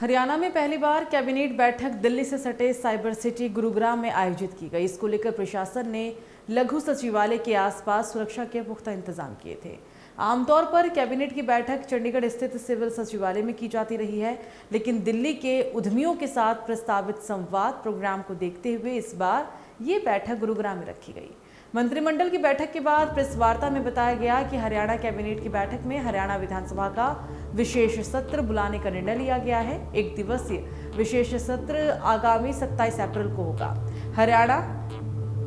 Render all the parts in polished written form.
हरियाणा में पहली बार कैबिनेट बैठक दिल्ली से सटे साइबर सिटी गुरुग्राम में आयोजित की गई। इसको लेकर प्रशासन ने लघु सचिवालय के आसपास सुरक्षा के पुख्ता इंतजाम किए थे। आमतौर पर कैबिनेट की बैठक चंडीगढ़ स्थित सिविल सचिवालय में की जाती रही है, लेकिन दिल्ली के उद्यमियों के साथ प्रस्तावित संवाद प्रोग्राम को देखते हुए इस बार ये बैठक गुरुग्राम में रखी गई। मंत्रिमंडल की बैठक के बाद प्रेस वार्ता में बताया गया कि हरियाणा कैबिनेट की बैठक में हरियाणा विधानसभा का विशेष सत्र बुलाने का निर्णय लिया गया है। एक दिवसीय विशेष सत्र आगामी 27 अप्रैल को होगा। हरियाणा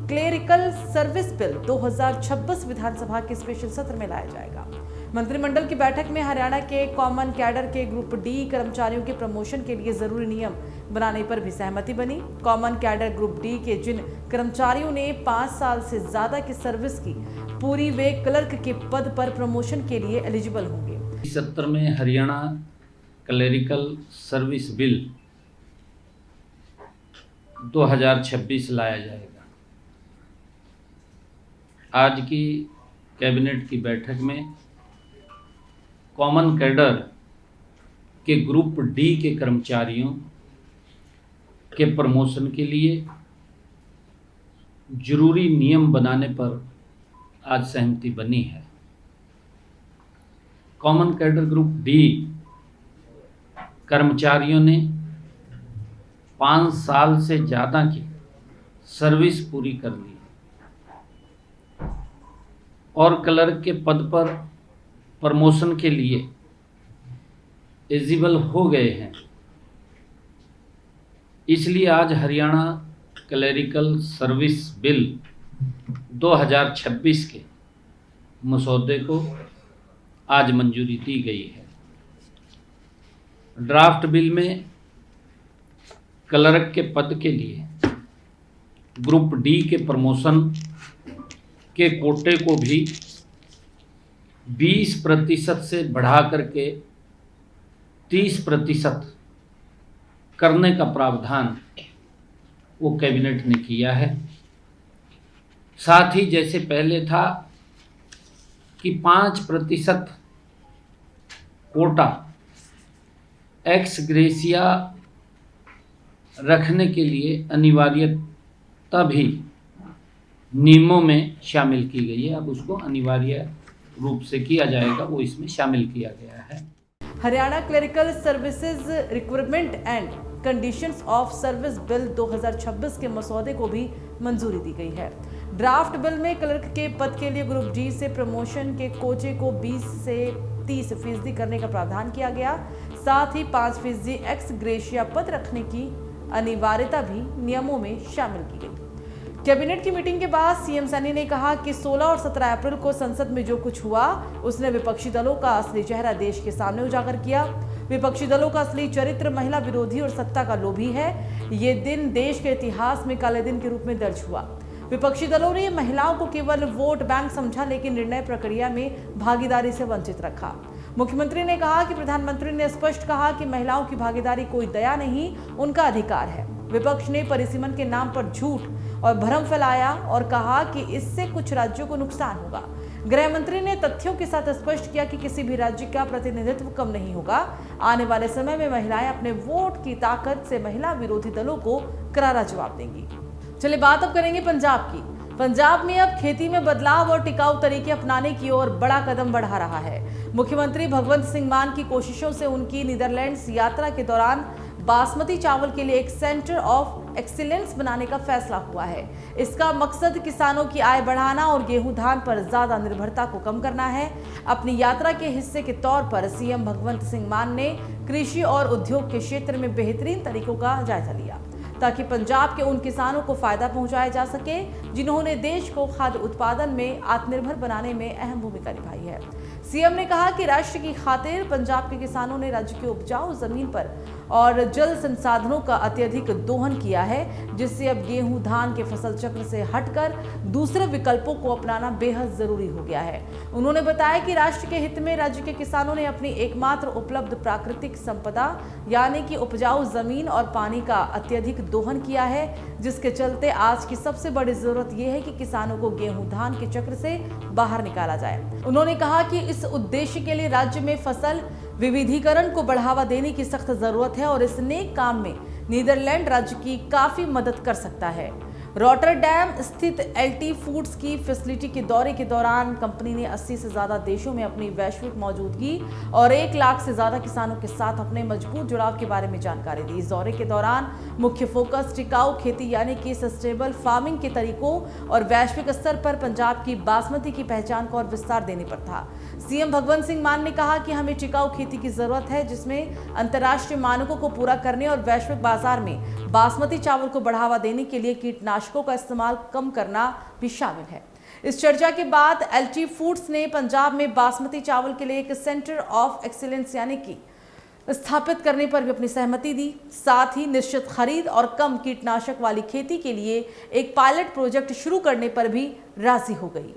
क्लेरिकल सर्विस बिल 2026 विधानसभा के स्पेशल सत्र में लाया जाएगा। मंत्रिमंडल की बैठक में हरियाणा के कॉमन कैडर के ग्रुप डी कर्मचारियों के प्रमोशन के लिए जरूरी नियम बनाने पर भी सहमति बनी। कॉमन कैडर ग्रुप डी के जिन कर्मचारियों ने 5 साल से ज्यादा की सर्विस की पूरी, वे क्लर्क के पद पर प्रमोशन के लिए एलिजिबल होंगे। इस सत्र में हरियाणा क्लेरिकल सर्विस बिल 2026 लाया जाएगा। आज की कैबिनेट की बैठक में कॉमन कैडर के ग्रुप डी के कर्मचारियों के प्रमोशन के लिए जरूरी नियम बनाने पर आज सहमति बनी है। कॉमन कैडर ग्रुप डी कर्मचारियों ने 5 साल से ज़्यादा की सर्विस पूरी कर ली और क्लर्क के पद पर प्रमोशन के लिए एलिजिबल हो गए हैं। इसलिए आज हरियाणा क्लेरिकल सर्विस बिल 2026 के मसौदे को आज मंजूरी दी गई है। ड्राफ्ट बिल में क्लर्क के पद के लिए ग्रुप डी के प्रमोशन के कोटे को भी 20% से बढ़ा करके 30% करने का प्रावधान वो कैबिनेट ने किया है। साथ ही जैसे पहले था कि 5% कोटा एक्स ग्रेसिया रखने के लिए अनिवार्यता भी नियमों में शामिल की गई है। अब उसको अनिवार्य रूप से किया जाएगा, वो इसमें शामिल किया गया है। Haryana clerical services requirement and conditions of service bill 2026 के मसौदे को भी मंजूरी दी गई है। ड्राफ्ट बिल में क्लर्क के पद के लिए ग्रुप डी से प्रमोशन के कोटे को 20 से 30% करने का प्रावधान किया गया। साथ ही 5% एक्स ग्रेशिया पद रखने की अनिवार्यता भी नियमों में शामिल की गई। कैबिनेट की मीटिंग के बाद सीएम सैनी ने कहा कि 16 और 17 अप्रैल को संसद में जो कुछ हुआ उसने विपक्षी दलों का असली चेहरा देश के सामने उजागर किया। विपक्षी दलों का असली चरित्र महिला विरोधी और सत्ता का लोभी है। ये दिन देश के इतिहास में काले दिन के रूप में दर्ज हुआ। विपक्षी दलों ने महिलाओं को केवल वोट बैंक समझा, लेकिन निर्णय प्रक्रिया में भागीदारी से वंचित रखा। मुख्यमंत्री ने कहा कि प्रधानमंत्री ने स्पष्ट कहा कि महिलाओं की भागीदारी कोई दया नहीं, उनका अधिकार है। विपक्ष ने परिसीमन के नाम पर झूठ और भ्रम फैलाया और कहा कि इससे कुछ राज्यों को नुकसान होगा। गृह मंत्री ने तथ्यों के साथ स्पष्ट किया कि किसी भी राज्य का प्रतिनिधित्व कम नहीं होगा। आने वाले समय में महिलाएं अपने वोट की ताकत से महिला विरोधी दलों को करारा जवाब देंगी। चलिए बात अब करेंगे पंजाब की। पंजाब में अब खेती में बदलाव और टिकाऊ तरीके अपनाने की ओर बड़ा कदम बढ़ा रहा है। मुख्यमंत्री भगवंत सिंह मान की कोशिशों से उनकी नीदरलैंड्स यात्रा के दौरान बासमती चावल के लिए एक सेंटर ऑफ एक्सीलेंस बनाने का फैसला हुआ है। इसका मकसद किसानों की आय बढ़ाना और गेहूं धान पर ज्यादा निर्भरता को कम करना है। अपनी यात्रा के हिस्से के तौर पर सीएम भगवंत सिंह मान ने कृषि और उद्योग के क्षेत्र में बेहतरीन तरीकों का जायजा लिया, ताकि पंजाब के उन किसानों को फायदा पहुंचाया जा सके जिन्होंने देश को खाद्य उत्पादन में आत्मनिर्भर बनाने में अहम भूमिका निभाई है। सीएम ने कहा कि राष्ट्र की खातिर पंजाब के किसानों ने राज्य की उपजाऊ जमीन पर और जल संसाधनों का अत्यधिक दोहन किया है, जिससे अब गेहूं धान के फसल चक्र से हटकर दूसरे विकल्पों को अपनाना बेहद जरूरी हो गया है। उन्होंने बताया कि राष्ट्र के हित में राज्य के किसानों ने अपनी एकमात्र उपलब्ध प्राकृतिक संपदा यानी कि उपजाऊ जमीन और पानी का अत्यधिक दोहन किया है, जिसके चलते आज की सबसे बड़ी जरूरत यह है कि किसानों को गेहूं धान के चक्र से बाहर निकाला जाए। उन्होंने कहा कि इस उद्देश्य के लिए राज्य में फसल विविधीकरण को बढ़ावा देने की सख्त जरूरत है और इस नेक काम में नीदरलैंड राज्य की काफी मदद कर सकता है। रॉटरडैम स्थित एलटी फूड्स की फैसिलिटी के दौरे के दौरान कंपनी ने 80 से ज्यादा देशों में अपनी वैश्विक मौजूदगी और 1 लाख से ज्यादा किसानों के साथ अपने मजबूत जुड़ाव के बारे में जानकारी दी। इस दौरे के दौरान मुख्य फोकस टिकाऊ खेती यानी कि सस्टेनेबल फार्मिंग के तरीकों और वैश्विक स्तर पर पंजाब की बासमती की पहचान को और विस्तार देने पर था। सीएम भगवंत सिंह मान ने कहा कि हमें टिकाऊ खेती की जरूरत है, जिसमें अंतर्राष्ट्रीय मानकों को पूरा करने और वैश्विक बाजार में बासमती चावल को बढ़ावा देने के लिए कीटनाशकों का इस्तेमाल कम करना भी शामिल है। इस चर्चा के बाद एलटी फूड्स ने पंजाब में बासमती चावल के लिए एक सेंटर ऑफ एक्सीलेंस यानी कि स्थापित करने पर भी अपनी सहमति दी। साथ ही निश्चित खरीद और कम कीटनाशक वाली खेती के लिए एक पायलट प्रोजेक्ट शुरू करने पर भी राजी हो गई।